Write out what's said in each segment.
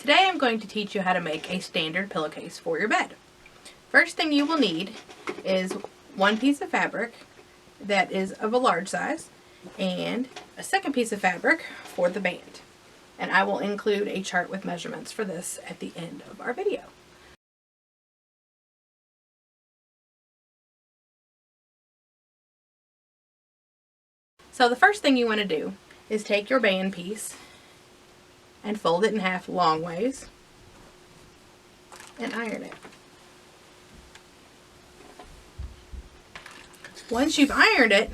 Today I'm going to teach you how to make a standard pillowcase for your bed. First thing you will need is one piece of fabric that is of a large size and a second piece of fabric for the band. And I will include a chart with measurements for this at the end of our video. So the first thing you want to do is take your band piece and fold it in half long ways and iron it. Once you've ironed it,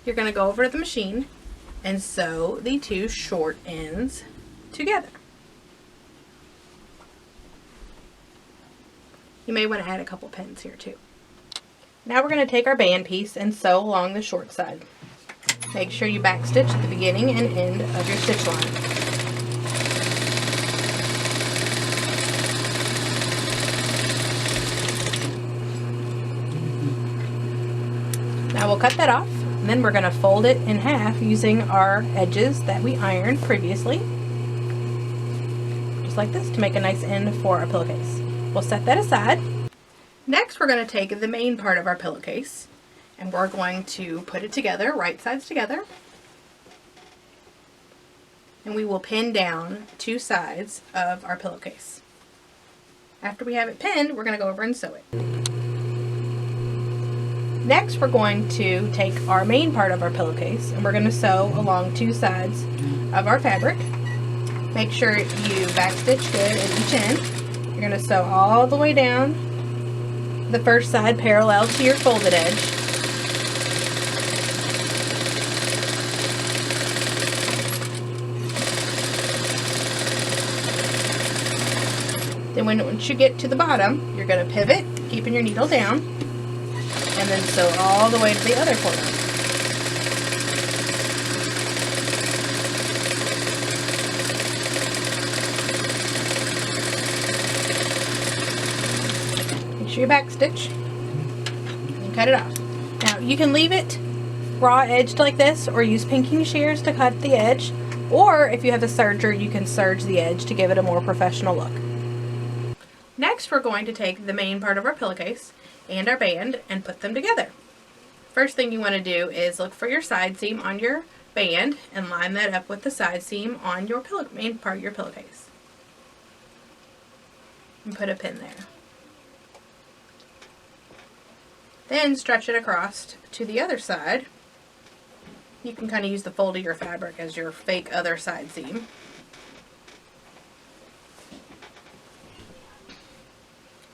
you're going to go over to the machine and sew the two short ends together. You may want to add a couple pins here too. Now we're going to take our band piece and sew along the short side. Make sure you backstitch at the beginning and end of your stitch line. Now we'll cut that off, and then we're going to fold it in half using our edges that we ironed previously. Just like this to make a nice end for our pillowcase. We'll set that aside. Next we're going to take the main part of our pillowcase and we're going to put it together, right sides together. And we will pin down two sides of our pillowcase. After we have it pinned, we're going to go over and sew it. Next, we're going to take our main part of our pillowcase and we're going to sew along two sides of our fabric. Make sure you backstitch good at each end. You're going to sew all the way down the first side parallel to your folded edge. Then once you get to the bottom, you're going to pivot, keeping your needle down, and then sew all the way to the other corner. Make sure you backstitch and cut it off. Now you can leave it raw edged like this or use pinking shears to cut the edge, or if you have a serger, you can serge the edge to give it a more professional look. Next, we're going to take the main part of our pillowcase and our band and put them together. First thing you want to do is look for your side seam on your band and line that up with the side seam on your main part of your pillowcase. And put a pin there. Then stretch it across to the other side. You can kind of use the fold of your fabric as your fake other side seam.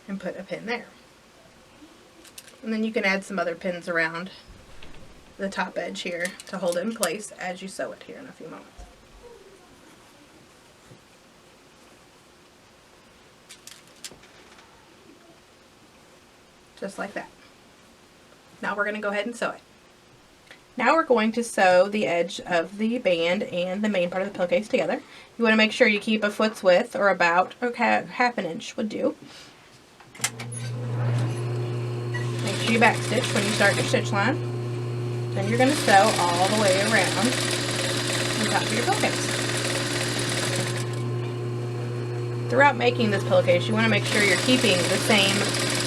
And put a pin there. And then you can add some other pins around the top edge here to hold it in place as you sew it here in a few moments. Just like that. Now we're going to go ahead and sew it. Now we're going to sew the edge of the band and the main part of the pillowcase together. You want to make sure you keep a foot's width, or about half an inch would do. Make sure you backstitch when you start your stitch line. Then you're going to sew all the way around the top of your pillowcase. Throughout making this pillowcase, you want to make sure you're keeping the same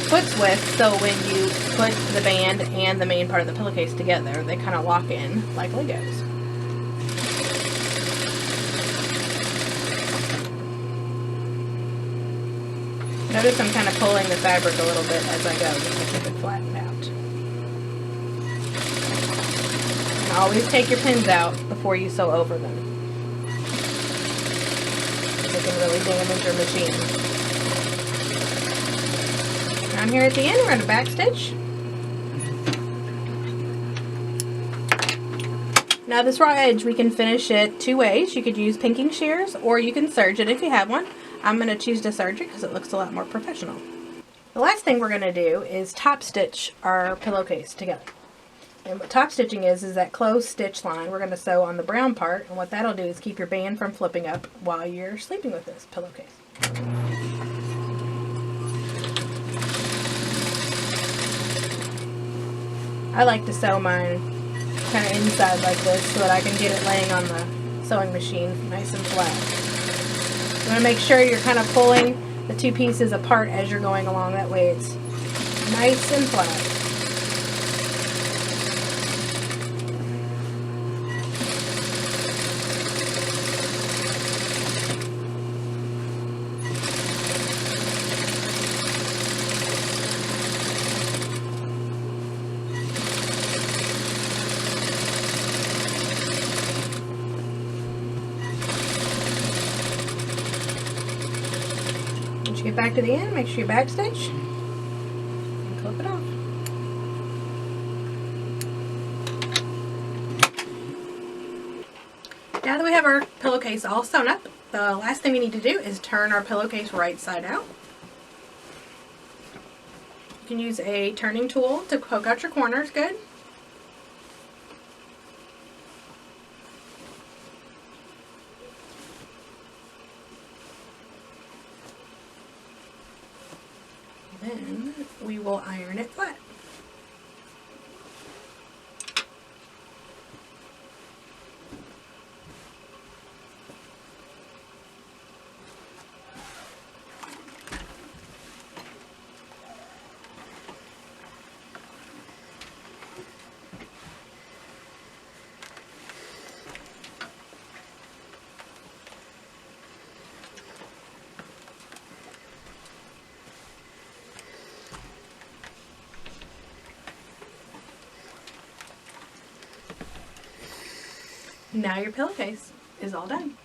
foot's width, so when you put the band and the main part of the pillowcase together, they kind of lock in like Legos. Notice I'm kind of pulling the fabric a little bit as I go, just to keep it flattened out. And always take your pins out before you sew over them. They can really damage your machine. Down here at the end, we're going to backstitch. Now this raw edge, we can finish it two ways. You could use pinking shears, or you can serge it if you have one. I'm going to choose to serge it because it looks a lot more professional. The last thing we're going to do is top stitch our pillowcase together. And what top stitching is that closed stitch line we're going to sew on the brown part, and what that'll do is keep your band from flipping up while you're sleeping with this pillowcase. I like to sew mine kind of inside like this so that I can get it laying on the sewing machine nice and flat. You want to make sure you're kind of pulling the two pieces apart as you're going along. That way it's nice and flat. Once you get back to the end, make sure you backstitch and clip it off. Now that we have our pillowcase all sewn up, the last thing we need to do is turn our pillowcase right side out. You can use a turning tool to poke out your corners good. Then we will iron it flat. Now your pillowcase is all done.